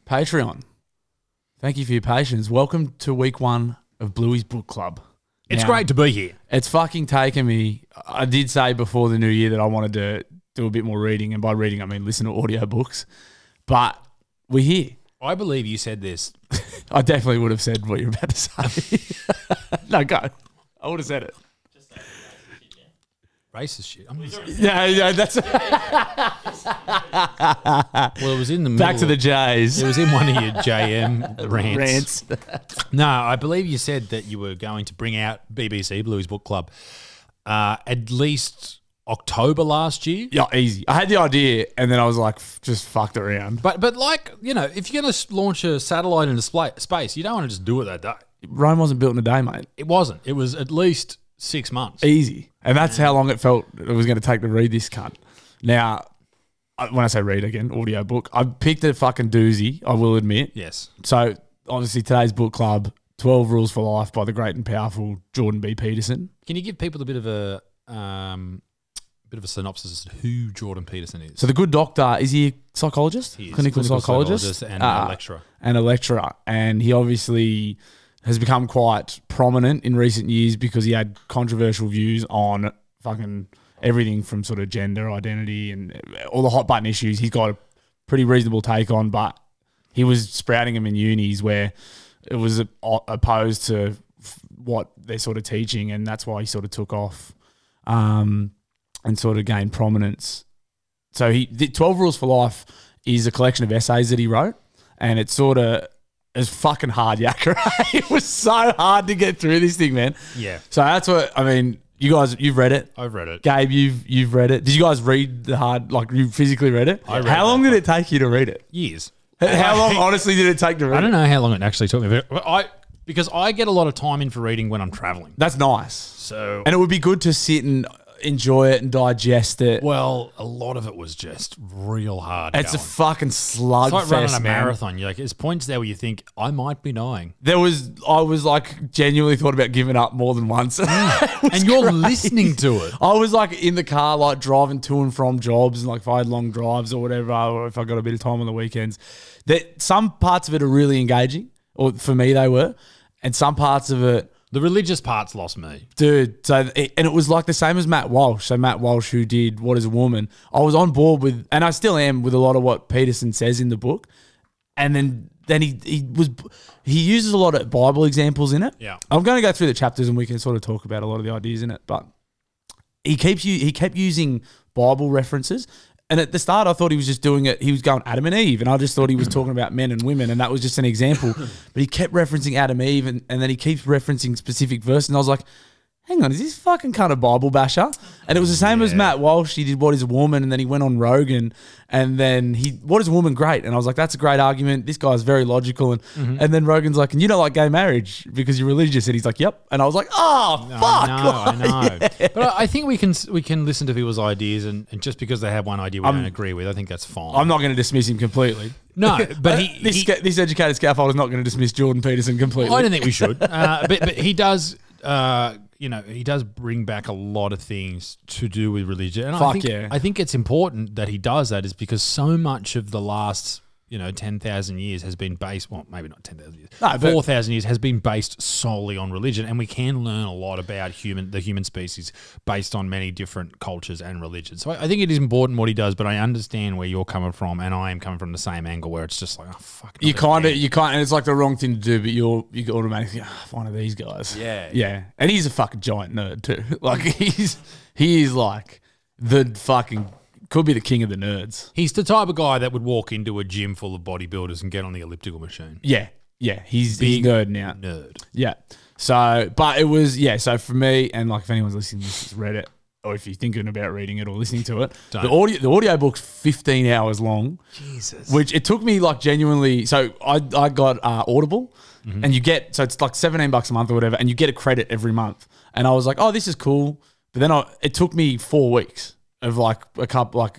Patreon. Thank you for your patience. Welcome to week 1 of Blueys Book Club. It's great to be here. It's fucking taken me. I did say before the new year that I wanted to do a bit more reading, and by reading I mean listen to audiobooks. But we're here. I believe you said this. I definitely would have said what you're about to say. No, go. I would have said it. Racist shit. Yeah, that's Well, it was in the middle. back to the J's. It was in one of your JM rants. Rants. No, I believe you said that you were going to bring out BBC Blueys Book Club at least October last year. Yeah, easy. I had the idea, and then I was like, just fucked around. But like, you know, if you're going to launch a satellite into space, you don't want to just do it that day. Rome wasn't built in a day, mate. It wasn't. It was at least 6 months. Easy. And that's how long it felt it was going to take to read this cunt. Now, when I say read again, audiobook, I picked a fucking doozy, I will admit. Yes. So, obviously, today's book club, 12 Rules for Life by the great and powerful Jordan B. Peterson. Can you give people a bit of a synopsis as to who Jordan Peterson is? So, the good doctor, is he a psychologist? He is clinical psychologist? and a lecturer. And a lecturer. And he obviously has become quite prominent in recent years because he had controversial views on fucking everything from sort of gender identity and all the hot button issues. He's got a pretty reasonable take on, but he was sprouting them in unis where it was opposed to what they're sort of teaching, and that's why he sort of took off and sort of gained prominence. So the 12 Rules for Life is a collection of essays that he wrote, and it's sort of it's fucking hard yakka. It was so hard to get through this thing, man. Yeah. So that's what I mean. You guys, you've read it. I've read it. Gabe, you've read it. Did you guys read the hard? Like you physically read it? I read How long did it take you to read it? Years. How long, honestly, did it take to read it? I don't know how long it actually took me. Because I get a lot of time in for reading when I'm traveling. That's nice. So, And it would be good to sit and enjoy it and digest it. well, a lot of it was just real hard. It's a going. fucking slugfest, It's like running a man. marathon. You're like, there's points there where you think I might be dying, I was like genuinely thought about giving up more than once. and you're listening to it. I was like in the car, like driving to and from jobs, and like if I had long drives or whatever, or if I got a bit of time on the weekends, that some parts of it are really engaging, or for me they were, and some parts of it, The religious parts lost me, dude. And it was like the same as Matt Walsh. So Matt Walsh, who did What Is a Woman, I was on board with, and I still am with a lot of what Peterson says in the book, and then he uses a lot of Bible examples in it. Yeah. I'm going to go through the chapters and we can sort of talk about a lot of the ideas in it, but he kept using Bible references. And at the start, I thought he was just doing it. He was going Adam and Eve, and I just thought he was talking about men and women, and that was just an example. But he kept referencing Adam and Eve, and then he keeps referencing specific verses. And I was like, hang on, is this fucking kind of Bible basher? And it was the same as Matt Walsh. He did What Is a Woman, and then he went on Rogan, and then What Is a Woman? Great. And I was like, that's a great argument. This guy's very logical. And then Rogan's like, and you don't like gay marriage because you're religious? And he's like, yep. And I was like, oh, fuck. I know. Yeah. But I think we can listen to people's ideas, and just because they have one idea we don't agree with, I think that's fine. I'm not going to dismiss him completely. No, but this educated scaffolder is not going to dismiss Jordan Peterson completely. I don't think we should. But he does. He does bring back a lot of things to do with religion. And I think it's important that he does that, is because so much of the last 10,000 years has been based, well, maybe not 10,000 years, 4,000 years has been based solely on religion. And we can learn a lot about the human species based on many different cultures and religions. So I think it is important what he does, but I understand where you're coming from, and I am coming from the same angle where it's just like, oh, fuck. You can't, and it's like the wrong thing to do, but you automatically, one of these guys. Yeah. Yeah. And he's a fucking giant nerd too. Like he is like the fucking, could be the king of the nerds. He's the type of guy that would walk into a gym full of bodybuilders and get on the elliptical machine. Yeah. Yeah. He's nerding out. Nerd. Yeah. So, but it was, so for me, and like if anyone's listening to this has read it, or if you're thinking about reading it or listening to it, the audio book's 15 hours long. Jesus. Which it took me like genuinely, so I got Audible, and you get, so it's like $17 a month or whatever, and you get a credit every month. And I was like, oh, this is cool. But then it took me 4 weeks of like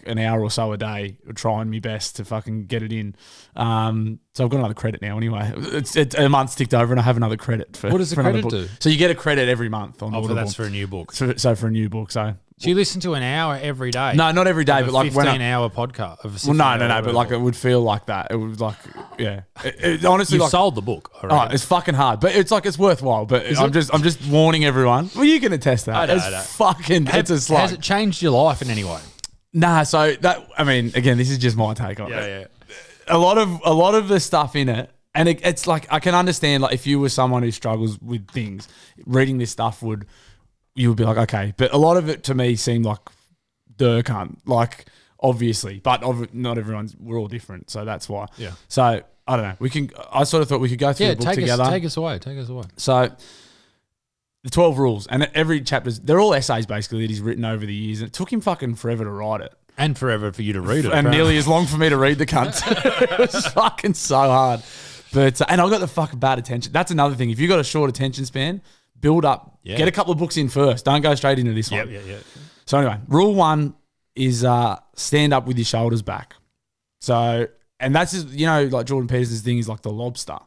an hour or so a day, trying my best to fucking get it in. So I've got another credit now anyway. It's a month's ticked over and I have another credit for. What does the credit do? So you get a credit every month on Audible. So that's for a new book. So for a new book. So So you listen to an hour every day? No, not every day, but like 15-hour podcast. Well, no, but like it would feel like that. It was like, yeah. It honestly, You've sold the book. It's fucking hard, but it's like it's worthwhile. But I'm just warning everyone. Well, you can attest that. It's fucking. It's a slug. Has it changed your life in any way? Nah. So that again, this is just my take on it. Yeah. A lot of the stuff in it. And it's like, I can understand, like, if you were someone who struggles with things, reading this stuff you would be like, okay. But a lot of it to me seemed like cunt, like, obviously. But not we're all different. So that's why. Yeah. So, I don't know. I sort of thought we could go through the book together. Take us away. So, the 12 rules. And every chapter's, they're all essays, basically, that he's written over the years. And it took him fucking forever to write it. And forever for you to read it. And nearly as long for me to read the cunt. It was fucking so hard. But and I got the fucking bad attention. That's another thing. If you got a short attention span, build up. Yeah. Get a couple of books in first. Don't go straight into this one. Yeah. So anyway, rule 1 is stand up with your shoulders back. So, and that's just, like Jordan Peterson's thing is like the lobster,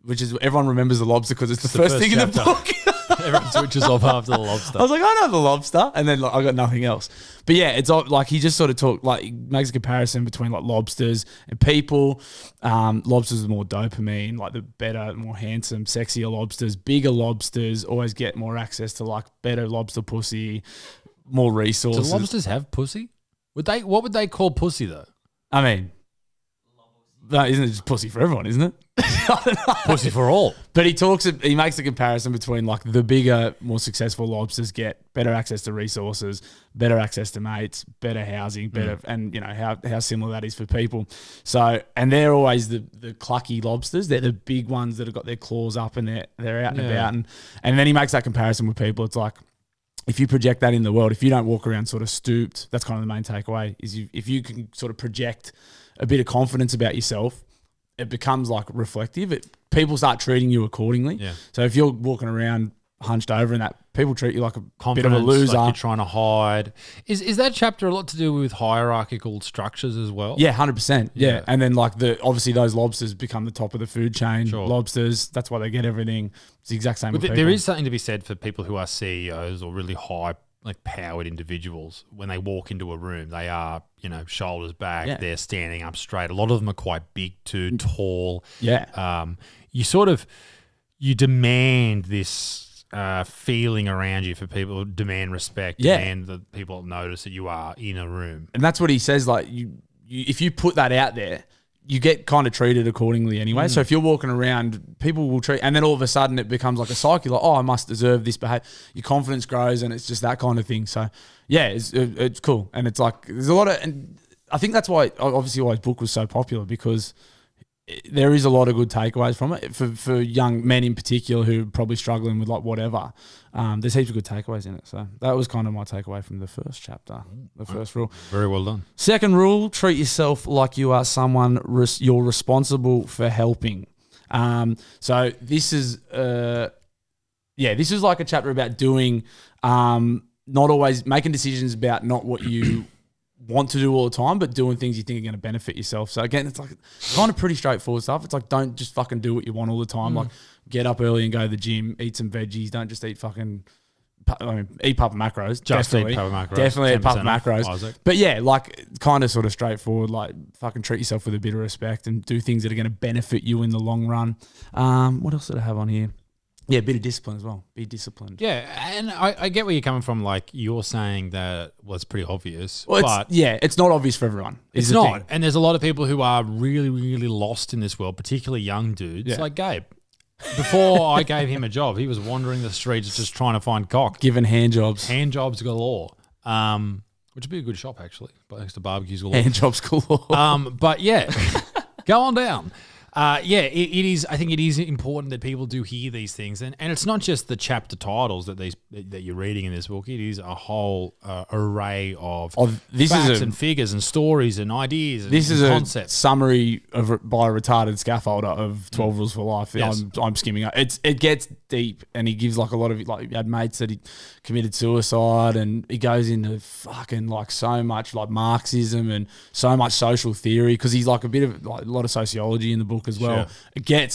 which is everyone remembers the lobster because it's the first thing chapter in the book. Everyone switches off after the lobster. I was like, I know the lobster, and then I got nothing else. But yeah, it's like he just sort of he makes a comparison between like lobsters and people. Lobsters are more dopamine, like the better, more handsome, sexier lobsters. Bigger lobsters always get more access to like better lobster pussy, more resources. Do lobsters have pussy? What would they call pussy though? I mean, isn't it just pussy for everyone, isn't it? Pussy for all. But he makes a comparison between like the bigger, more successful lobsters get better access to resources, better access to mates, better housing, and how similar that is for people. So, and they're always the clucky lobsters. They're the big ones that have got their claws up and they're out and about. And then he makes that comparison with people. It's like, if you project that in the world, if you don't walk around sort of stooped, that's kind of the main takeaway, is if you can sort of project a bit of confidence about yourself, it becomes like reflective. People start treating you accordingly. Yeah. So if you're walking around hunched over and that, people treat you like a bit of a loser. Like you're trying to hide. Is that chapter a lot to do with hierarchical structures as well? Yeah, 100%. Yeah. And then like obviously those lobsters become the top of the food chain. Sure. Lobsters, that's why they get everything. It's the exact same with people. There is something to be said for people who are CEOs or really high, like powered individuals. When they walk into a room, they are, shoulders back, they're standing up straight. A lot of them are quite big too, tall. Yeah. You demand this feeling around you for people, demand respect, demand that people notice that you are in a room. And that's what he says, like if you put that out there, you get kind of treated accordingly anyway. So if you're walking around, people will treat, and then all of a sudden it becomes like a cycle, like, I must deserve this behavior. Your confidence grows, and it's just that kind of thing. So yeah, it's cool. And it's like, there's a lot of, and I think that's why his book was so popular, because there is a lot of good takeaways from it for young men in particular who are probably struggling with like whatever. There's heaps of good takeaways in it. So that was kind of my takeaway from the first chapter, the first rule. Very well done. Second rule, treat yourself like you are someone you're responsible for helping. So this is, this is like a chapter about doing, not always making decisions about not what you want to do all the time, but doing things you think are going to benefit yourself. So again, it's like kind of pretty straightforward stuff. It's like, don't just fucking do what you want all the time. Like, get up early and go to the gym, eat some veggies. Don't just eat fucking, eat Papa Macros. Definitely eat Papa Macros. Definitely eat Papa Macros. But yeah, like kind of sort of straightforward, like fucking treat yourself with a bit of respect and do things that are going to benefit you in the long run. What else did I have on here? Yeah, a bit of discipline as well. Be disciplined. Yeah, and I get where you're coming from. Like, you're saying that was pretty obvious. Well, but it's not obvious for everyone. It's not. And there's a lot of people who are really, really lost in this world, particularly young dudes. Yeah. Like Gabe. Before I gave him a job, he was wandering the streets just trying to find cock. Giving hand jobs. Hand jobs galore. Which would be a good shop, actually. Next to barbecues galore. Hand jobs galore. But yeah, go on down. It is. I think it is important that people do hear these things, and it's not just the chapter titles that you're reading in this book. It is a whole array of facts and figures and stories and ideas. This is concepts. A summary by a retarded scaffolder of 12 Rules for Life. Yes. I'm skimming up. It gets deep, and he gives like a lot of, like, he had mates that he committed suicide, and he goes into fucking like so much like Marxism and so much social theory, because he's like a bit of like a lot of sociology in the book as well. Sure.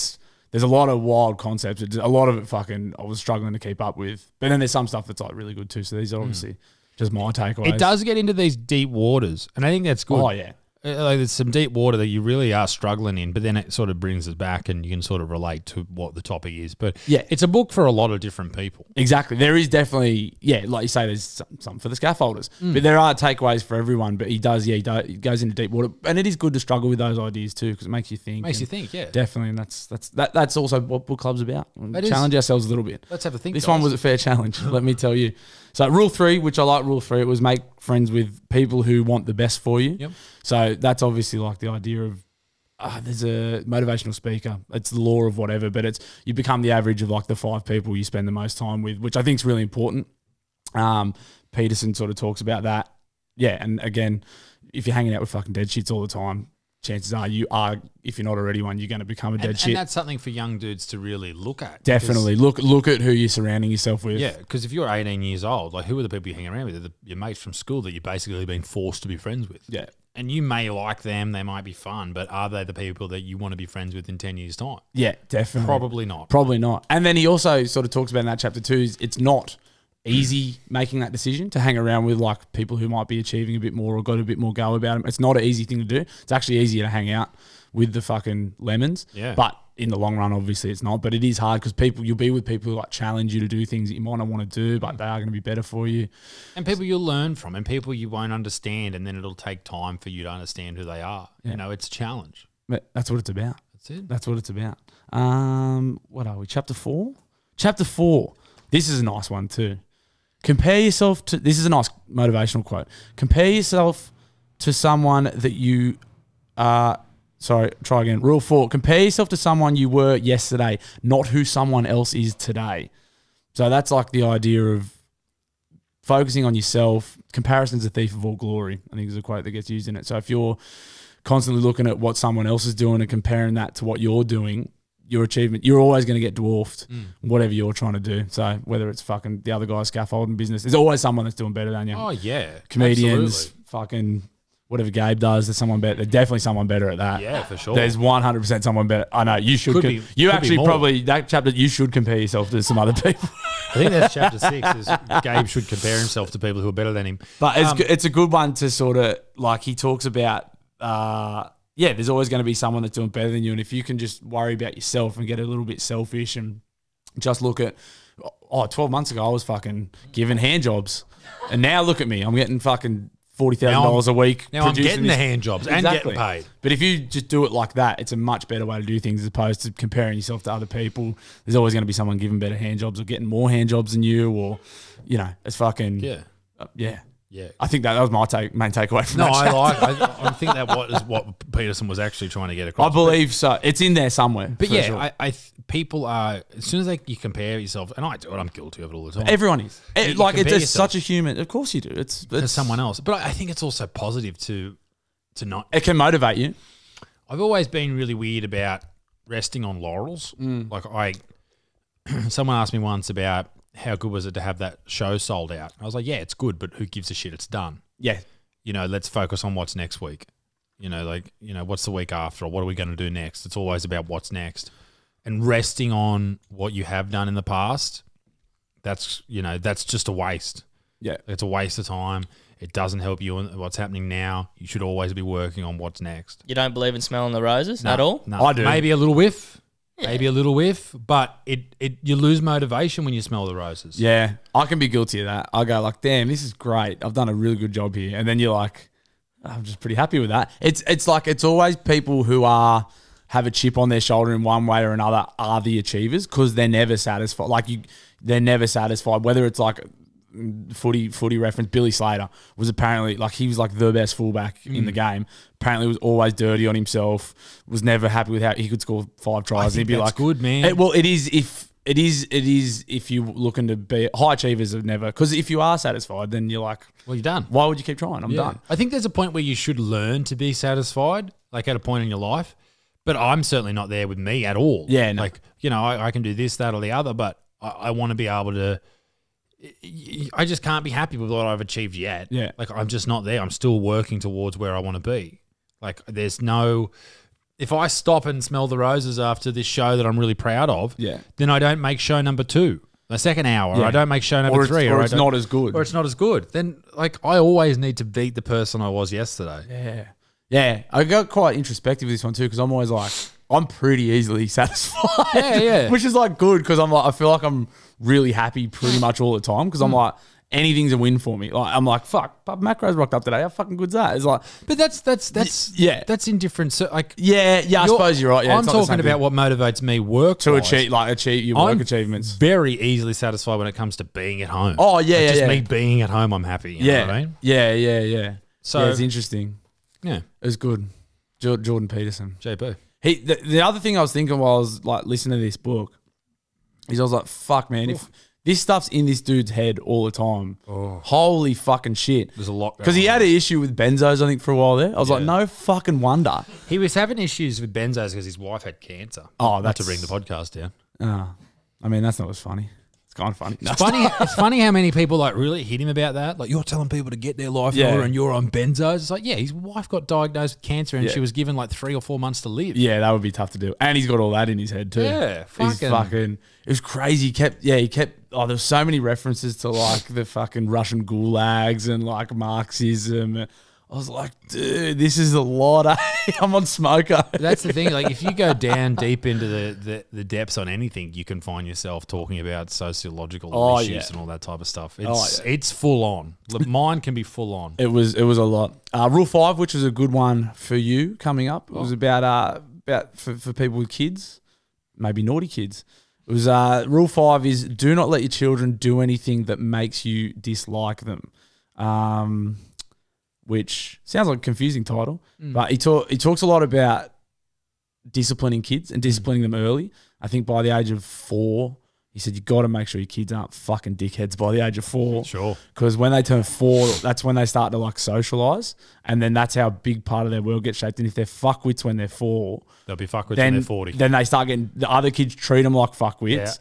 There's a lot of wild concepts. A lot of it fucking I was struggling to keep up with. But then there's some stuff that's like really good too. So these are obviously Just my takeaways. It does get into these deep waters, and I think that's good. Oh, yeah. Like there's some deep water that you really are struggling in, but then it sort of brings us back and you can sort of relate to what the topic is. But yeah, it's a book for a lot of different people. Exactly. There is definitely, like you say, there's some for the scaffolders. But there are takeaways for everyone. But he goes into deep water. And it is good to struggle with those ideas too, because it makes you think. Yeah. Definitely. And that's also what book club's about. Challenge ourselves a little bit. Let's have a think. This one was a fair challenge, let me tell you. So rule 3, which I like rule 3, it was make friends with people who want the best for you. Yep. So that's obviously like the idea of there's a motivational speaker. It's the law of whatever, but it's you become the average of like the 5 people you spend the most time with, which I think is really important. Peterson sort of talks about that. Yeah, and again, if you're hanging out with fucking dead shits all the time, chances are you are, if you're not already one, you're going to become a dead shit. And that's something for young dudes to really look at. Definitely. Look at who you're surrounding yourself with. Yeah, because if you're 18 years old, like who are the people you hang around with? They're your mates from school that you've basically been forced to be friends with. Yeah. And you may like them, they might be fun, but are they the people that you want to be friends with in 10 years' time? Yeah, definitely. Probably not. Probably not. And then he also sort of talks about in that chapter too, is it's not easy making that decision to hang around with like people who might be achieving a bit more or got a bit more go about them. It's not an easy thing to do. It's actually easier to hang out with the fucking lemons. Yeah. But in the long run, obviously it's not. But it is hard because you'll be with people who like challenge you to do things that you might not want to do, but they are going to be better for you. And people you'll learn from and people you won't understand, and then it'll take time for you to understand who they are. Yeah. You know, it's a challenge. But that's what it's about. That's it. That's what it's about. What are we? Chapter 4? Chapter 4. This is a nice one too. Compare yourself to, this is a nice motivational quote. Compare yourself to someone that you try again. Rule 4, compare yourself to someone you were yesterday, not who someone else is today. So that's like the idea of focusing on yourself. Comparison's a thief of all glory, I think is a quote that gets used in it. So if you're constantly looking at what someone else is doing and comparing that to what you're doing, your achievement, you're always going to get dwarfed, whatever you're trying to do. So whether it's fucking the other guy's scaffolding business, there's always someone that's doing better than you. Oh, yeah. Comedians, absolutely. Fucking whatever Gabe does, there's someone better. There's definitely someone better at that. Yeah, for sure. There's 100% someone better. I know, you should. That chapter, you should compare yourself to some other people. I think that's chapter 6 is Gabe should compare himself to people who are better than him. But it's a good one to sort of, like he talks about, there's always going to be someone that's doing better than you. And if you can just worry about yourself and get a little bit selfish and just look at, 12 months ago, I was fucking giving hand jobs. And now look at me. I'm getting fucking $40,000 a week. Now I'm getting the hand jobs and getting paid. But if you just do it like that, it's a much better way to do things as opposed to comparing yourself to other people. There's always going to be someone giving better hand jobs or getting more hand jobs than you, or, it's fucking... Yeah. Yeah, I think that was my main takeaway from that. I think that is what Peterson was actually trying to get across. I believe so. It's in there somewhere. But yeah, sure. People are, as soon as you compare yourself, and I do it, I'm guilty of it all the time. Everyone is. It's such a human. Of course you do. It's someone else. But I think it's also positive to not. It can motivate you. I've always been really weird about resting on laurels. Someone asked me once about how good was it to have that show sold out? I was like, yeah, it's good, but who gives a shit? It's done. Yeah. Let's focus on what's next week. What's the week after, or what are we going to do next? It's always about what's next. And resting on what you have done in the past, that's just a waste. Yeah. It's a waste of time. It doesn't help you in what's happening now. You should always be working on what's next. You don't believe in smelling the roses at all? No, I do. Maybe a little whiff. Yeah. Maybe a little whiff, but you lose motivation when you smell the roses. Yeah, I can be guilty of that. I go like, damn, this is great. I've done a really good job here. And then you're like, I'm just pretty happy with that. It's like, it's always people who have a chip on their shoulder in one way or another are the achievers, because they're never satisfied. They're never satisfied. Whether it's like footy reference, Billy Slater was apparently he was like the best fullback in the game. Apparently was always dirty on himself, was never happy with how he could score 5 tries. He'd be like, good, man. It is if you're looking to be high achievers have never, because if you are satisfied, then you're like, well, you're done. Why would you keep trying? I'm done. I think there's a point where you should learn to be satisfied, like at a point in your life. But I'm certainly not there with me at all. Yeah, no. I can do this, that, or the other, but I want to be able to. I just can't be happy with what I've achieved yet. Yeah. I'm just not there. I'm still working towards where I want to be. There's no... If I stop and smell the roses after this show that I'm really proud of, then I don't make show number 2. the second hour, I don't make show number 3, or it's not as good, or it's not as good, then like I always need to beat the person I was yesterday. Yeah. I got quite introspective with this one too because I'm always like, I'm pretty easily satisfied. Yeah. Which is like good because I'm like, I feel like I'm really happy pretty much all the time because I'm like, anything's a win for me. Like I'm like, fuck, Papa Macro's rocked up today. How fucking good's that? It's like, but that's indifferent. So like, I suppose you're right. Yeah, I'm talking about what motivates me work to achieve your work achievements. Very easily satisfied when it comes to being at home. Oh yeah, just me being at home, I'm happy. You know what I mean? Yeah. So it's interesting. Yeah, it was good. Jordan Peterson, JP. The other thing I was thinking while I was like listening to this book is I was like, fuck man, if this stuff's in this dude's head all the time. Oh. Holy fucking shit. There's a lot. Because he had an issue with benzos, I think, for a while there. I was like, no fucking wonder. He was having issues with benzos because his wife had cancer. Oh, that's to bring the podcast down. I mean, that's not as funny. It's kind of funny. It's funny how many people like really hit him about that. Like, you're telling people to get their life in order and you're on benzos. It's like, his wife got diagnosed with cancer and she was given like 3 or 4 months to live. Yeah, that would be tough to do. And he's got all that in his head too. Yeah, he's fucking. It was crazy. He kept. Oh, there's so many references to like the fucking Russian gulags and like Marxism. I was like, dude, this is a lot. I'm on smoker. That's the thing. Like, if you go down deep into the depths on anything, you can find yourself talking about sociological issues and all that type of stuff. It's full on. Mine can be full on. It was a lot. Rule 5, which was a good one for you coming up. It was about for people with kids, maybe naughty kids. It was Rule 5 is do not let your children do anything that makes you dislike them. Which sounds like a confusing title, but he talks a lot about disciplining kids and disciplining them early. I think by the age of 4, he said you got to make sure your kids aren't fucking dickheads by the age of 4. Sure. Because when they turn 4, that's when they start to like socialise, and then that's how a big part of their world gets shaped. And if they're fuckwits when they're 4, they'll be fuckwits when they're 40. Then they start getting the other kids treat them like fuckwits. Yeah.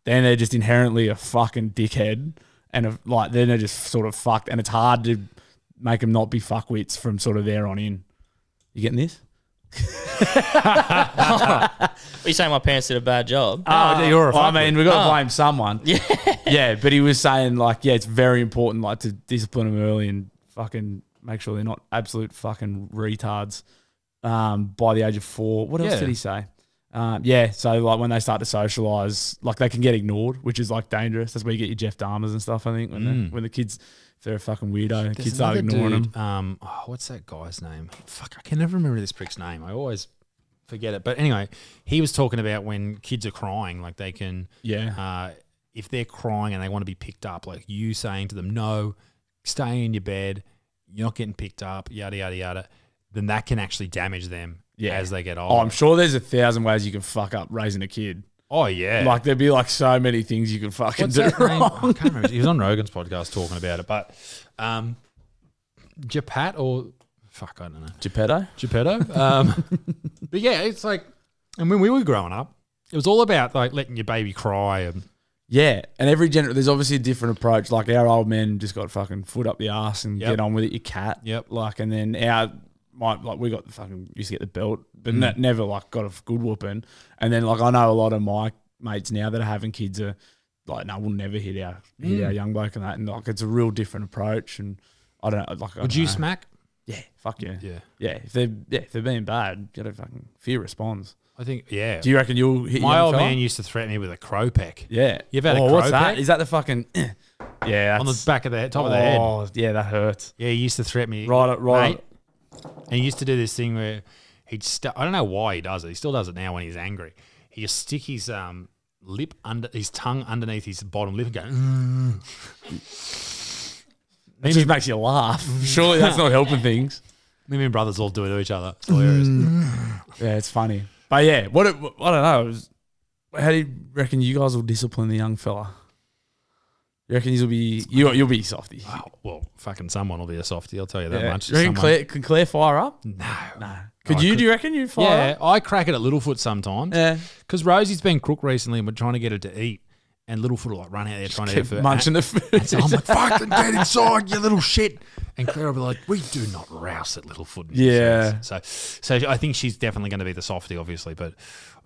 Then they're just inherently a fucking dickhead, and then they're just sort of fucked. And it's hard to make them not be fuckwits from sort of there on in. You getting this? Are you saying my parents did a bad job? You're a fuckwit. I mean, we've got to blame someone. Yeah, but he was saying like, it's very important like to discipline them early and fucking make sure they're not absolute fucking retards by the age of 4. What else did he say? So like when they start to socialise, like they can get ignored, which is like dangerous. That's where you get your Jeff Dahmers and stuff, I think, when the kids... If they're a fucking weirdo, kids start ignoring them. What's that guy's name? Fuck, I can never remember this prick's name. I always forget it. But anyway, he was talking about when kids are crying, like they can, if they're crying and they want to be picked up, like you saying to them, no, stay in your bed, you're not getting picked up, yada, yada, yada, then that can actually damage them as they get older. Oh, I'm sure there's 1,000 ways you can fuck up raising a kid. Oh, yeah. Like, there'd be, like, so many things you could fucking do wrong. I can't remember. He was on Rogan's podcast talking about it. But Japat or... Fuck, I don't know. Geppetto? But, yeah, it's like... And when we were growing up, it was all about, like, letting your baby cry. And yeah, and every there's obviously a different approach. Like, our old men just got fucking foot up the arse and get on with it, your cat. Yep. Like, and then we got the fucking, used to get the belt, but never like got a good whooping. And then like I know a lot of my mates now that are having kids are like, no, we'll never hit our young bloke and that. And like it's a real different approach. And I don't know. Like, would you smack? Yeah, fuck yeah. Yeah. If they're being bad, you gotta fucking fear responds. I think, yeah. Do you reckon you'll hit my old man used to threaten me with a crow peck. Yeah. You've had a crow what's peck? that? Is that the fucking... Yeah. On the back of the top of the head. Oh, yeah, that hurts. Yeah, he used to threaten me. Right. And he used to do this thing where he'd... I don't know why he does it. He still does it now when he's angry. He just stick his his tongue underneath his bottom lip and go... It just makes you laugh. Surely that's not helping things. Me and my brothers all do it to each other. It's hilarious. Yeah, it's funny. But yeah, I don't know. How do you reckon you guys will discipline the young fella? You reckon you'll be softy? Oh, well, fucking someone will be a softy. I'll tell you that much. You reckon can Claire fire up? No. Could you? Do you reckon you'd fire up? Yeah, I crack it at Littlefoot sometimes. Yeah. Because Rosie's been crook recently and we're trying to get her to eat. And Littlefoot will like run out there trying to eat food. Munching the food. So I'm like, fucking get inside, you little shit. And Claire will be like, we do not rouse at Littlefoot. Yeah. So I think she's definitely going to be the softie, obviously. But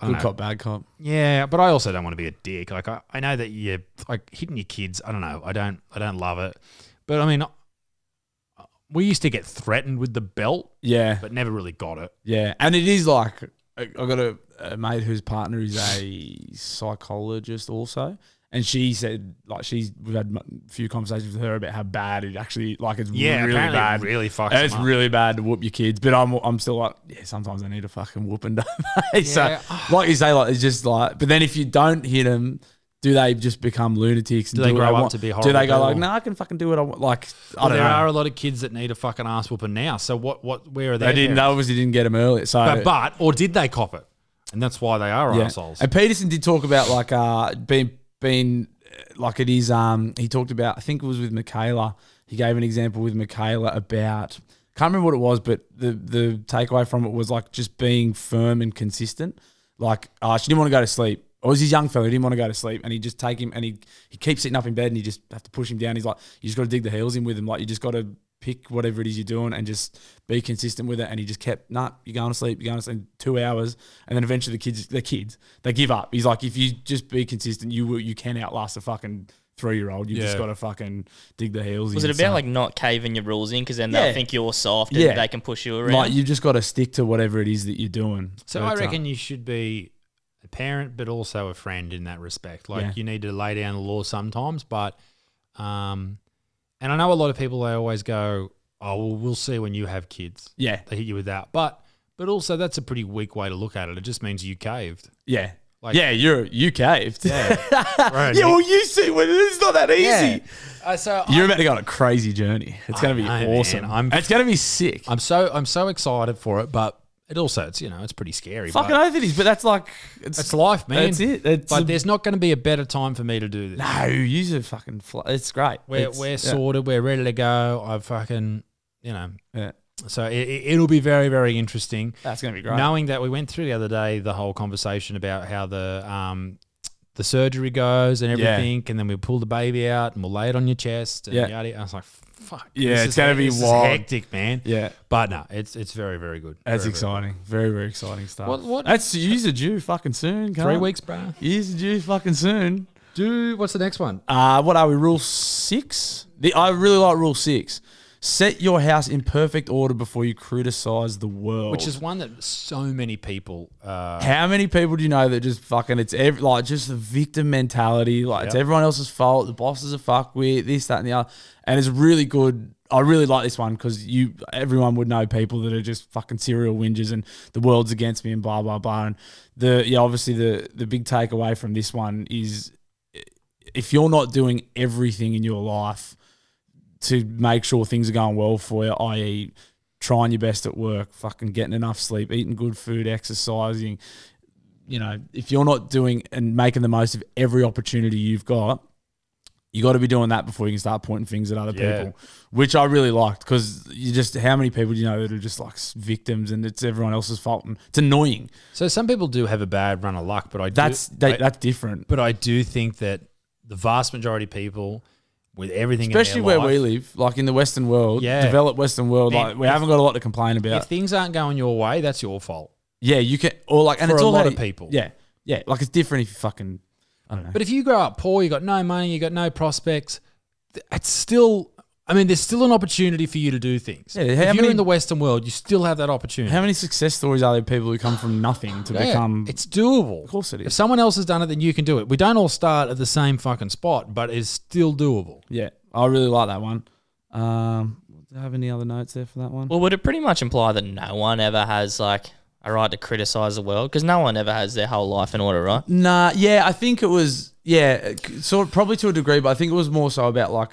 good cop, bad cop. Yeah, but I also don't want to be a dick. Like I know that you're like hitting your kids. I don't know. I don't love it. But I mean, we used to get threatened with the belt. Yeah. But never really got it. Yeah. And it is like, I got a mate whose partner is a psychologist also. And she said, like, we've had a few conversations with her about how bad it actually, like, it's really bad. It really fucks and it's them up. really bad to whoop your kids. But I'm still like, yeah, sometimes I need a fucking whooping, don't they? Yeah. So, like you say, like, it's just like, but then if you don't hit them, do they just become lunatics? Do they grow up to be horrible? Do they go people? like, no, I can fucking do what I want? Like, I don't know. There are a lot of kids that need a fucking ass whooping now. So where are they? They obviously didn't get them earlier. So, or did they cop it? And that's why they are assholes. And Peterson did talk about like being like it is. He talked about, I think it was with Michaela. He gave an example with Michaela about, can't remember what it was, but the takeaway from it was like just being firm and consistent. Like she didn't want to go to sleep. Or it was his young fella, he didn't want to go to sleep, and he just take him and he keeps sitting up in bed, and you just have to push him down. He's like, you just got to dig the heels in with him. Like you just got to pick whatever it is you're doing and just be consistent with it. And he just kept, you're going to sleep, 2 hours. And then eventually the kids, they give up. He's like, if you just be consistent, you can outlast a fucking 3-year-old. You just got to fucking dig the heels in. Was it about like not caving your rules in because then they'll think you're soft and they can push you around? Like you've just got to stick to whatever it is that you're doing. So I reckon you should be a parent but also a friend in that respect. Like you need to lay down the law sometimes, but and I know a lot of people, they always go, oh, well, we'll see when you have kids. Yeah. They hit you with that. But also that's a pretty weak way to look at it. It just means you caved. Yeah. Like, you caved. Yeah. Right. Yeah, well, you see, it's not that easy. Yeah. You're about to go on a crazy journey. It's going to be awesome. It's going to be sick. I'm so excited for it, but it also, it's pretty scary. Fucking oath it is, but that's like... It's life, man. That's it. But there's not going to be a better time for me to do this. No, use a fucking... It's great. We're sorted. We're ready to go. I've fucking, Yeah. So it'll be very, very interesting. That's going to be great. Knowing that we went through the other day the whole conversation about how the surgery goes and everything, and then we pull the baby out and we'll lay it on your chest and yada. I was like... Fuck. Yeah, it's going to be wild. Hectic, man. Yeah. But no, it's very, very good. That's exciting. Very, very exciting stuff. What? That's yous are due fucking soon. 3 weeks, bro. Yous are due fucking soon. What's the next one? What are we? Rule 6? I really like Rule 6. Set your house in perfect order before you criticize the world. Which is one that so many people... How many people do you know that just fucking... It's just the victim mentality. Like, it's everyone else's fault. The bosses are fuck with this, that, and the other. And it's really good. I really like this one because everyone would know people that are just fucking serial whingers and the world's against me and blah, blah, blah. And obviously the big takeaway from this one is if you're not doing everything in your life to make sure things are going well for you, i.e. trying your best at work, fucking getting enough sleep, eating good food, exercising, if you're not doing and making the most of every opportunity you've got, you got to be doing that before you can start pointing fingers at other people, which I really liked because how many people do you know that are just like victims and it's everyone else's fault and it's annoying. So some people do have a bad run of luck, but that's different. But I do think that the vast majority of people with everything, especially in their life, where we live, like in the Western world, developed Western world, man, like we haven't got a lot to complain about. If things aren't going your way, that's your fault. Yeah, you can, or like, and for it's a lot of people. Yeah, like it's different if you fucking, I don't know. But if you grow up poor, you got no money, you got no prospects, it's still. I mean, there's still an opportunity for you to do things. Yeah, if you're in the Western world, you still have that opportunity. How many success stories are there? People who come from nothing to become... It's doable. Of course it is. If someone else has done it, then you can do it. We don't all start at the same fucking spot, but it's still doable. Yeah, I really like that one. Do I have any other notes there for that one? Well, would it pretty much imply that no one ever has like a right to criticize the world? Because no one ever has their whole life in order, right? Nah, yeah, I think it was... Yeah, sort of probably to a degree, but I think it was more so about like...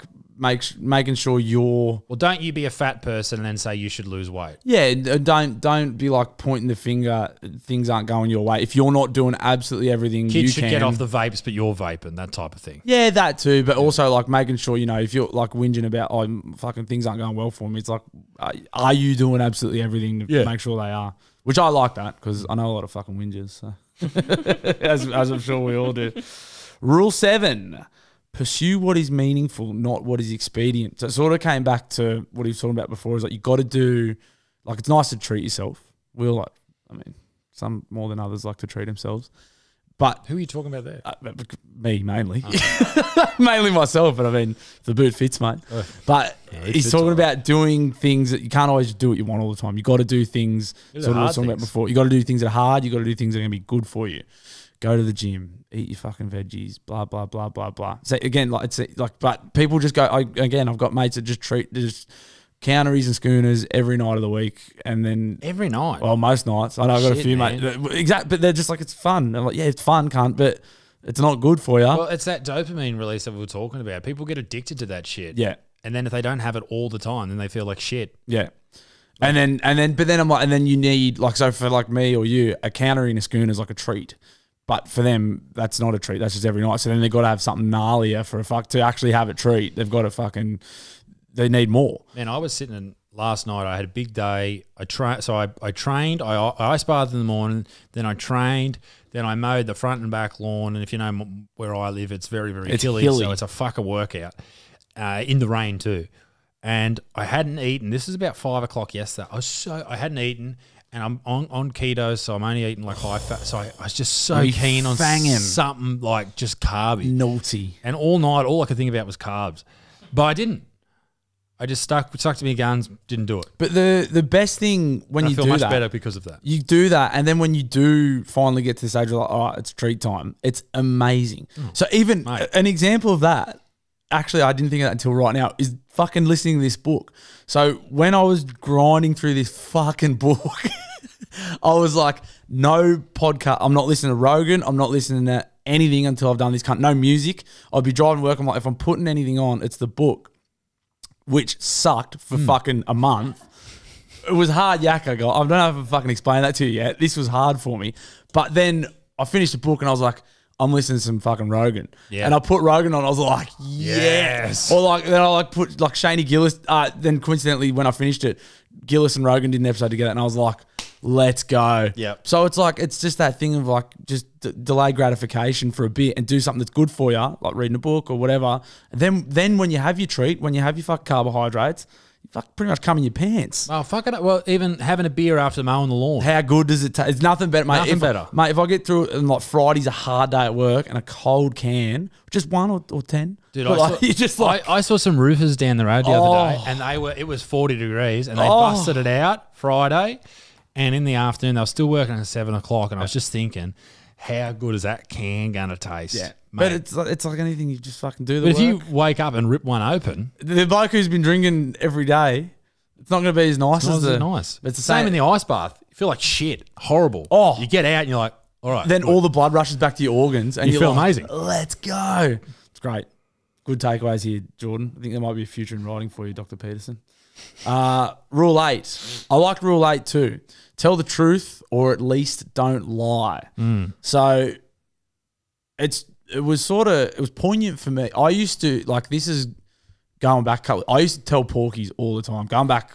making sure you're... Well, don't you be a fat person and then say you should lose weight. Yeah, don't be like pointing the finger, things aren't going your way. If you're not doing absolutely everything you can... Kids should get off the vapes, but you're vaping, that type of thing. Yeah, that too, but also like making sure, if you're like whinging about, fucking things aren't going well for me, it's like, are you doing absolutely everything to make sure they are? Which I like that because I know a lot of fucking whingers, so. as I'm sure we all do. Rule 7... pursue what is meaningful, not what is expedient. So it sort of came back to what he was talking about before, is like you got to do, like it's nice to treat yourself. Some more than others like to treat themselves. But who are you talking about there? Me mainly. Mainly myself, but I mean, the boot fits, mate. But he's talking about doing things that you can't always do what you want all the time. You got to do things, sort of what I was talking about before. You got to do things that are hard. You got to do things that are going to be good for you. Go to the gym, eat your fucking veggies, blah, blah, blah, blah, blah. So again, but people just go, I've got mates that just counteries and schooners every night of the week, and then every night. Well, most nights. I know I've got a few mates. Exactly, but they're just like, it's fun. I'm like, yeah, it's fun, cunt, but it's not good for you. Well, it's that dopamine release that we were talking about. People get addicted to that shit. Yeah, and then if they don't have it all the time, then they feel like shit. Yeah, but then I'm like, and then you need so for like me or you, a countery and a schooner is like a treat. But for them, that's not a treat. That's just every night. So then they've got to have something gnarlier to actually have a treat. They've got to they need more. Man, I was sitting in last night. I had a big day. I trained. I ice bathed in the morning. Then I trained. Then I mowed the front and back lawn. And if you know where I live, it's very, very hilly. So it's a fucker workout in the rain too. And I hadn't eaten. This is about 5 o'clock yesterday. I hadn't eaten. And I'm on keto, so I'm only eating like high fat. So I was just so keen on something like just carby. Naughty. And all night, all I could think about was carbs. But I didn't. I just stuck to my guns, didn't do it. But the best thing when you do that, I feel much better because of that. You do that, and then when you do finally get to the stage of like, all right, it's treat time, it's amazing. So even an example of that, actually, I didn't think of that until right now, is fucking listening to this book. So when I was grinding through this fucking book, I was like, no podcast. I'm not listening to Rogan. I'm not listening to anything until I've done this. No music. I'd be driving to work. I'm like, if I'm putting anything on, it's the book, which sucked for fucking a month. It was hard yak I got. I don't know if I fucking explained that to you yet. This was hard for me. But then I finished the book and I was like, I'm listening to some fucking Rogan. Yeah. And I put Rogan on. I was like, yes. Or then I put Shaney Gillis. Then coincidentally, when I finished it, Gillis and Rogan did an episode together, and I was like, let's go. Yep. So it's like, it's just that thing of like, just delay gratification for a bit and do something that's good for you, like reading a book or whatever. And then when you have your treat, when you have your fucking carbohydrates, you pretty much come in your pants. Oh, fuck it. Well, even having a beer after mowing the lawn. How good does it taste? It's nothing better, mate. Nothing better. Mate, if I get through it and like Friday's a hard day at work and a cold can, just 1 or 10. Dude, I saw some roofers down the road the other day, and it was 40 degrees, and they busted it out Friday, and in the afternoon they were still working at 7 o'clock, and I was just thinking, how good is that can gonna taste? Yeah. Mate. But it's like anything, you just fucking do the work. But if you wake up and rip one open, the bloke who's been drinking every day, it's not going to be as nice as the nice. But it's the same in the ice bath. You feel like shit, horrible. You get out and you're like, all right. Then all the blood rushes back to your organs, and you feel amazing. Let's go. It's great. Good takeaways here, Jordan. I think there might be a future in writing for you, Dr. Peterson. Rule 8. I like Rule 8 too. Tell the truth, or at least don't lie. So it was poignant for me. I used to, like, this is going back. I used to tell porkies all the time. Going back.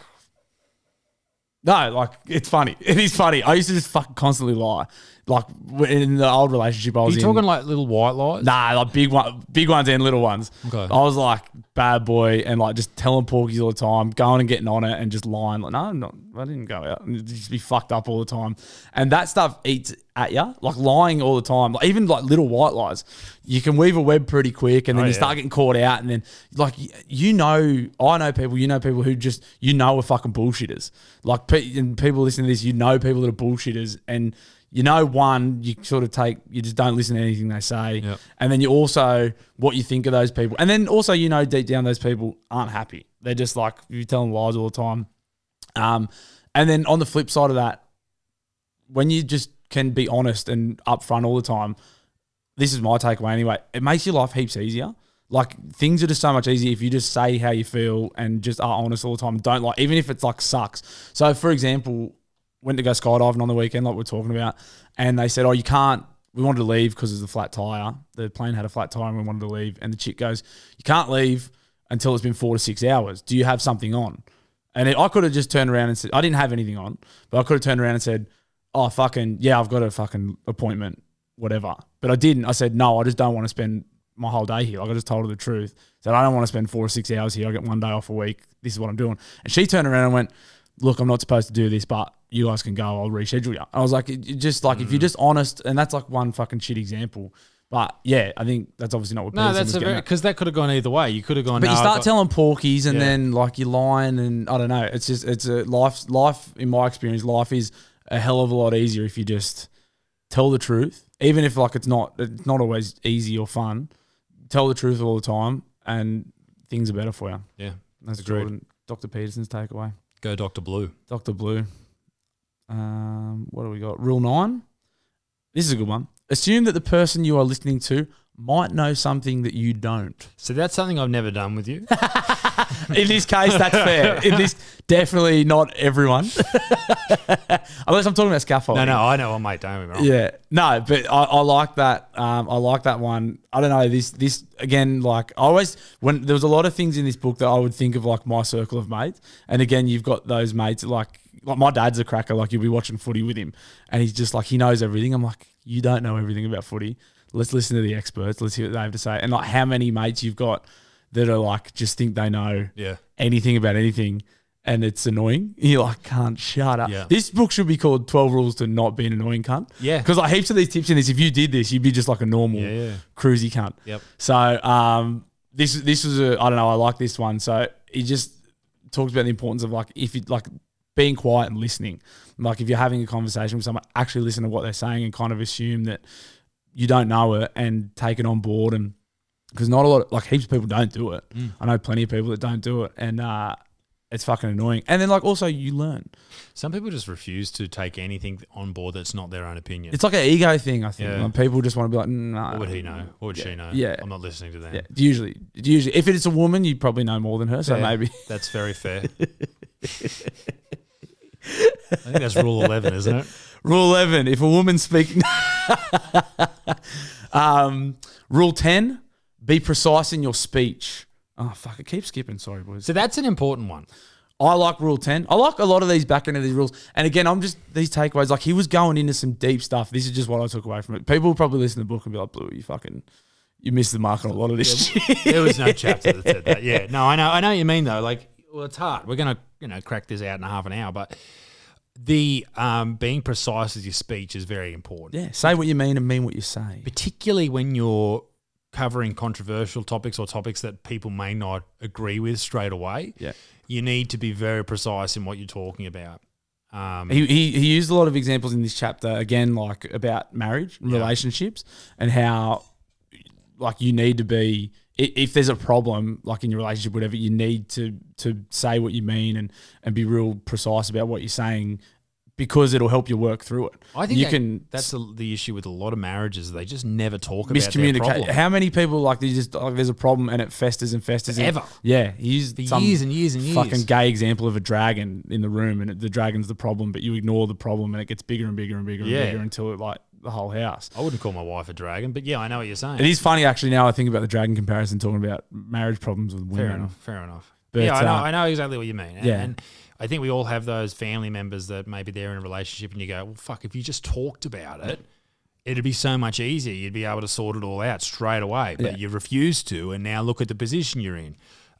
No, like, it's funny. It is funny. I used to just fucking constantly lie. Like, in the old relationship I was in. Are you talking like little white lies? Nah, like big ones and little ones. Okay. I was like bad boy and like just telling porkies all the time, going and getting on it and just lying. Like, no, I didn't go out. And just be fucked up all the time. And that stuff eats at you. Like lying all the time. Like, even like little white lies. You can weave a web pretty quick and then you start getting caught out. And then like, I know people who just, are fucking bullshitters. Like, and people listening to this, people that are bullshitters, and you sort of you just don't listen to anything they say. Yep. And then you also, what you think of those people. And then also, deep down those people aren't happy. They're just like, you tell them lies all the time. And then on the flip side of that, when you just can be honest and upfront all the time, this is my takeaway anyway, it makes your life heaps easier. Like, things are just so much easier if you just say how you feel and just are honest all the time. Don't like, even if it's like sucks. So for example, went to go skydiving on the weekend, like we're talking about, and they said, we wanted to leave because there's a flat tire. The plane had a flat tire and we wanted to leave. And the chick goes, you can't leave until it's been 4 to 6 hours. Do you have something on? And I could have just turned around and said, I didn't have anything on, but I could have turned around and said, oh, fucking, yeah, I've got a fucking appointment, whatever. But I didn't. I said, no, I just don't want to spend my whole day here. Like I just told her the truth. Said, I don't want to spend 4 or 6 hours here. I get 1 day off a week. This is what I'm doing. And she turned around and went, look, I'm not supposed to do this, but you guys can go. I'll reschedule you. I was like, it just like, if you're just honest, and that's like one fucking shit example. But yeah, I think that's obviously not what No, that's because that could have gone either way. You could have gone, but you start telling porkies and then like you're lying, and I don't know. It's just, it's a life, in my experience, life is a hell of a lot easier if you just tell the truth. Even if like it's not always easy or fun. Tell the truth all the time and things are better for you. Yeah. That's Jordan. Dr. Peterson's takeaway. Go Dr. Blue. Dr. Blue. What do we got? Rule 9. This is a good one. Assume that the person you are listening to might know something that you don't. So that's something I've never done with you. In this case, that's fair. In this, definitely not everyone. Unless I'm talking about scaffolding. No, I know, mate. Don't get me wrong. Yeah, no, but I like that. I like that one. I don't know. This again, like I always, when there was a lot of things in this book that I would think of like my circle of mates, and again, you've got those mates like my dad's a cracker. Like you'll be watching footy with him, and he's just like he knows everything. I'm like, you don't know everything about footy. Let's listen to the experts. Let's hear what they have to say. And like how many mates you've got that are like just think they know anything about anything, and it's annoying. You're like, can't shut up. Yeah. This book should be called 12 Rules to Not Be an Annoying Cunt. Yeah. Because like heaps of these tips in this, if you did this, you'd be just like a normal cruisy cunt. Yep. So this was a, I don't know, I like this one. So he just talks about the importance of like if you like being quiet and listening. Like if you're having a conversation with someone, actually listen to what they're saying and kind of assume that you don't know it and take it on board. And because not a lot, like heaps of people don't do it. I know plenty of people that don't do it, and it's fucking annoying. And then like also you learn. Some people just refuse to take anything on board that's not their own opinion. It's like an ego thing, I think. Like people just want to be like, nah. What would he know? What would she know? Yeah. I'm not listening to them. Yeah. Usually, if it's a woman, you probably know more than her, so maybe. That's very fair. I think that's rule 11, isn't it? Rule 11, if a woman's speaking... Rule 10, be precise in your speech. Oh, fuck, it keeps skipping. Sorry, boys. So that's an important one. I like rule 10. I like a lot of these back into these rules. And again, I'm just, these takeaways, like he was going into some deep stuff. This is just what I took away from it. People will probably listen to the book and be like, Blue, you missed the mark on a lot of this shit. There was no chapter that said that. Yeah, no, I know what you mean though. Like, well, it's hard. We're going to, crack this out in half an hour, but the being precise with your speech is very important. Yeah, say what you mean and mean what you say. Particularly when you're covering controversial topics or topics that people may not agree with straight away. Yeah. You need to be very precise in what you're talking about. He used a lot of examples in this chapter, again, like about marriage and relationships and how like you need to be, if there's a problem like in your relationship, whatever, you need to say what you mean and be real precise about what you're saying, because it'll help you work through it. I think that's the issue with a lot of marriages. They just never talk about their problem. How many people like they just like there's a problem and it festers and festers. Ever. Yeah. He used for years and years and years. Fucking gay example of a dragon in the room, and the dragon's the problem, but you ignore the problem and it gets bigger and bigger and bigger and bigger until it like the whole house. I wouldn't call my wife a dragon, but yeah, I know what you're saying. It is funny actually now I think about the dragon comparison talking about marriage problems with women. Fair enough. But yeah, I know exactly what you mean. And I think we all have those family members that maybe they're in a relationship and you go, well, fuck, if you just talked about it, it'd be so much easier. You'd be able to sort it all out straight away. But you refuse to, and now look at the position you're in.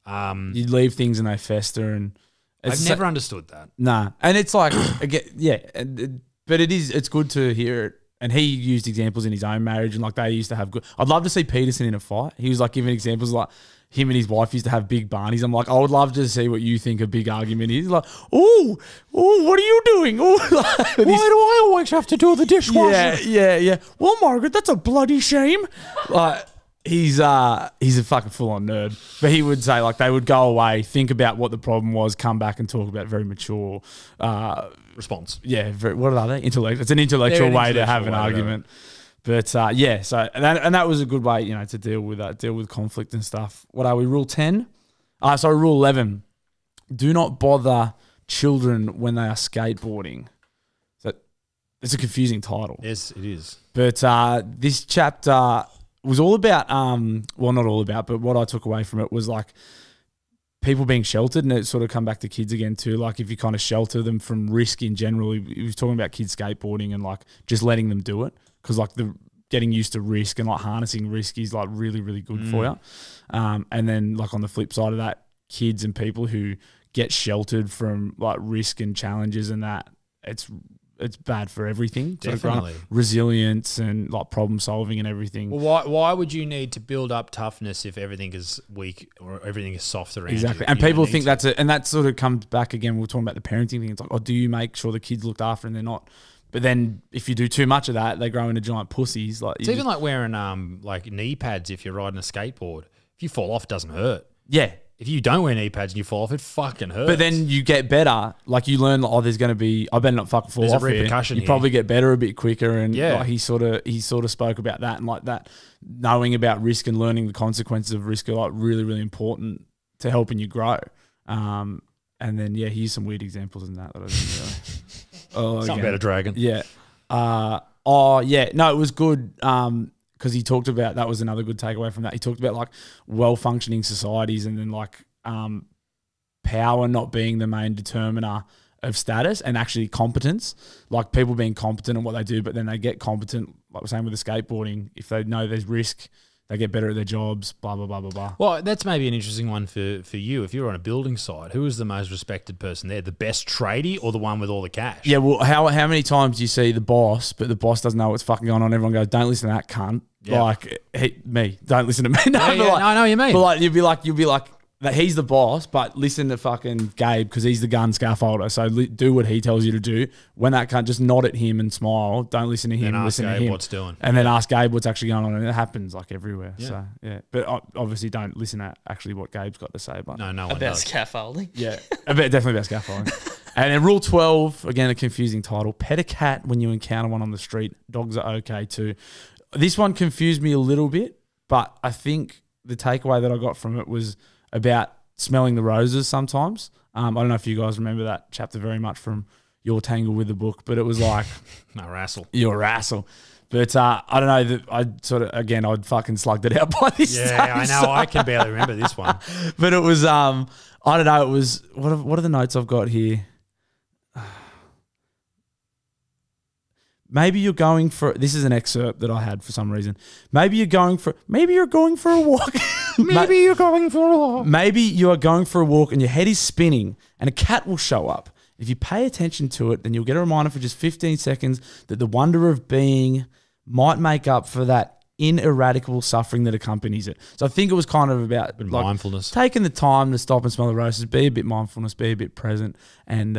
You leave things and they fester. And I've never understood that. Nah. And it's like, again, but it's good to hear it. And he used examples in his own marriage, and like they used to have good. I'd love to see Peterson in a fight. He was like giving examples like him and his wife used to have big barneys. I'm like, I would love to see what you think a big argument is. Like, oh, what are you doing? Why do I always have to do the dishwasher? Yeah. Well, Margaret, that's a bloody shame. Like, he's a fucking full-on nerd. But he would say, like, they would go away, think about what the problem was, come back and talk about very mature response. Yeah, what are they? It's an intellectual way to have an argument. But so that was a good way, to deal with conflict and stuff. What are we? Rule 10? Rule 11. Do not bother children when they are skateboarding. So it's a confusing title. Yes, it is. But this chapter was all about, well, not all about, but what I took away from it was like people being sheltered, and it sort of come back to kids again too. Like if you kind of shelter them from risk in general, he was talking about kids skateboarding and like just letting them do it. Because like the getting used to risk and like harnessing risk is like really, really good for you. And then like on the flip side of that, kids and people who get sheltered from like risk and challenges and that, it's bad for everything. Definitely. Resilience and like problem solving and everything. Well, why would you need to build up toughness if everything is weak or everything is soft around Exactly. you? And people think and that sort of comes back again. We're talking about the parenting thing. It's like, oh, do you make sure the kids looked after and they're not? But then if you do too much of that, they grow into giant pussies. Like it's even like wearing like knee pads if you're riding a skateboard. If you fall off, it doesn't hurt. Yeah. If you don't wear knee pads and you fall off, it fucking hurts. But then you get better. Like you learn, oh, there's going to be, I better not fucking fall off here. You probably get better a bit quicker. And like he sort of spoke about that, and like that, knowing about risk and learning the consequences of risk are like really, really important to helping you grow. And then, yeah, here's some weird examples in that I didn't know. Something about a dragon. Yeah. No, it was good. Because he talked about, that was another good takeaway from that. He talked about like well-functioning societies and then like power not being the main determiner of status and actually competence. Like people being competent in what they do, but then they get competent, like we're saying with the skateboarding, if they know there's risk, they get better at their jobs, blah, blah, blah, blah, blah. Well, that's maybe an interesting one for you. If you're on a building site, who is the most respected person there? The best tradie or the one with all the cash? Yeah, well, how many times do you see the boss, but the boss doesn't know what's fucking going on? Everyone goes, don't listen to that cunt. Yep. Like, me, don't listen to me. No, I know what you mean. But like, you'll be like, that he's the boss, but listen to fucking Gabe because he's the gun scaffolder. So do what he tells you to do. When that cunt, just nod at him and smile. Don't listen to him. Then listen ask to Gabe him. what's doing. And then ask Gabe what's actually going on. And it happens like everywhere. Yeah. So yeah, but obviously don't listen to actually what Gabe's got to say. But no one about does. Scaffolding. Yeah, definitely about scaffolding. And then rule 12, again a confusing title: pet a cat when you encounter one on the street. Dogs are okay too. This one confused me a little bit, but I think the takeaway that I got from it was about smelling the roses sometimes. I don't know if you guys remember that chapter very much from your tangle with the book, but it was like no rassle. You're a rassle. But I don't know, I'd fucking slugged it out by this stage. Yeah, I know. I can barely remember this one. But it was, I don't know, it was, what are the notes I've got here? Maybe you're going for, this is an excerpt that I had for some reason. Maybe you're going for a walk. Maybe you're going for a walk. Maybe you are going for a walk and your head is spinning and a cat will show up. If you pay attention to it, then you'll get a reminder for just 15 seconds that the wonder of being might make up for that ineradicable suffering that accompanies it. So I think it was kind of about like mindfulness, taking the time to stop and smell the roses, be a bit mindfulness, be a bit present, and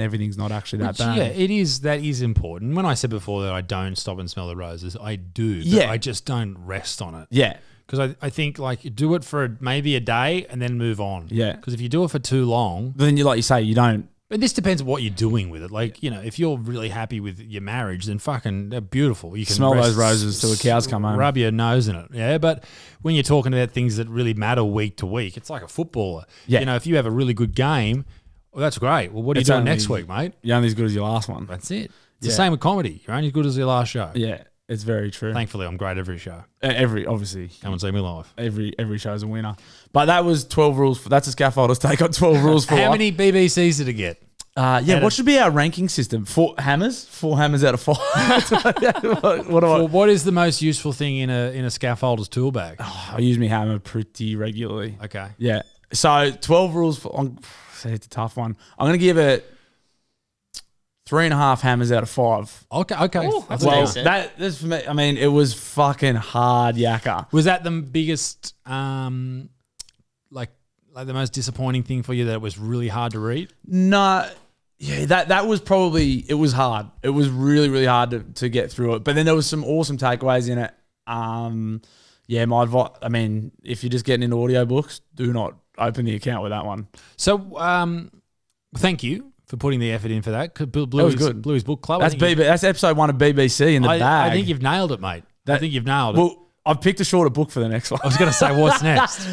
everything's not actually that bad. Yeah, it is. That is important. When I said before that I don't stop and smell the roses, I do. But I just don't rest on it. Yeah. Because I think like do it for maybe a day and then move on. Yeah. Because if you do it for too long, then like you say, you don't. But this depends on what you're doing with it. Like, you know, if you're really happy with your marriage, then fucking they're beautiful. You can smell those roses till the cows come home. Rub your nose in it. Yeah. But when you're talking about things that really matter week to week, it's like a footballer. Yeah. You know, if you have a really good game, well, that's great. Well, what are you doing next week, mate? You're only as good as your last one. That's it. It's the same with comedy. You're only as good as your last show. Yeah. It's very true. Thankfully, I'm great every show. Obviously. Come and see me live. Every show's a winner. But that was 12 rules. That's a scaffolder's take on 12 rules for How many BBCs did it get? What should be our ranking system? 4 hammers? 4 hammers out of 5. What is the most useful thing in a scaffolder's tool bag? I use my hammer pretty regularly. Okay. Yeah. So 12 rules it's a tough one. I'm going to give it 3.5 hammers out of 5. Okay. Ooh, that's that's for me. I mean, it was fucking hard yakka. Was that the biggest, like the most disappointing thing for you, that it was really hard to read? No. Yeah, that was probably, it was hard. It was really, really hard to get through it. But then there was some awesome takeaways in it. My advice, I mean, if you're just getting into audiobooks, do not open the account with that one. So, thank you for putting the effort in for that. That was good. Blueys Book Club. That's episode 1 of BBC in the bag. I think you've nailed it, mate. I think you've nailed it. Well, I've picked a shorter book for the next one. I was going to say, what's next?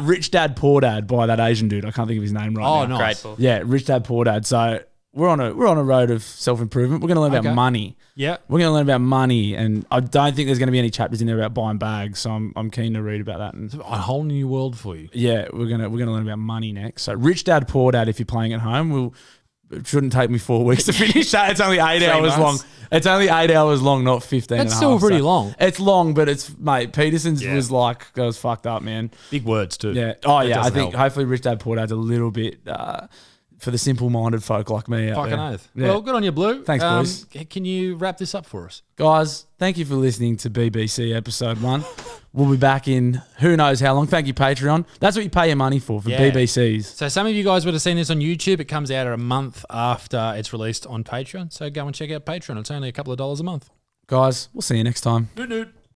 Rich Dad, Poor Dad by that Asian dude. I can't think of his name right now. Oh, nice. Great book. Yeah, Rich Dad, Poor Dad. So we're on a road of self-improvement. We're going to learn about money. Yeah. We're going to learn about money, and I don't think there's going to be any chapters in there about buying bags, so I'm keen to read about that. And it's a whole new world for you. Yeah, we're going to learn about money next. So Rich Dad, Poor Dad, if you're playing at home, It shouldn't take me 4 weeks to finish that. It's only 8 hours long. months. It's only 8 hours long, not 15 That's and a still half, pretty long. It's long, but it's, mate, Peterson's Yeah. was like, that was fucked up, man. Big words too. Yeah. Oh, That yeah. I doesn't think help. hopefully Rich Dad Poor Dad's a little bit for the simple-minded folk like me out Fucking there. oath. Yeah. Well, good on you, Blue. Thanks, boys. Can you wrap this up for us? Guys, thank you for listening to BBC episode 1. We'll be back in who knows how long. Thank you, Patreon. That's what you pay your money for Yeah. BBCs. So some of you guys would have seen this on YouTube. It comes out a month after it's released on Patreon. So go and check out Patreon. It's only a couple of dollars a month. Guys, we'll see you next time. Noot, noot.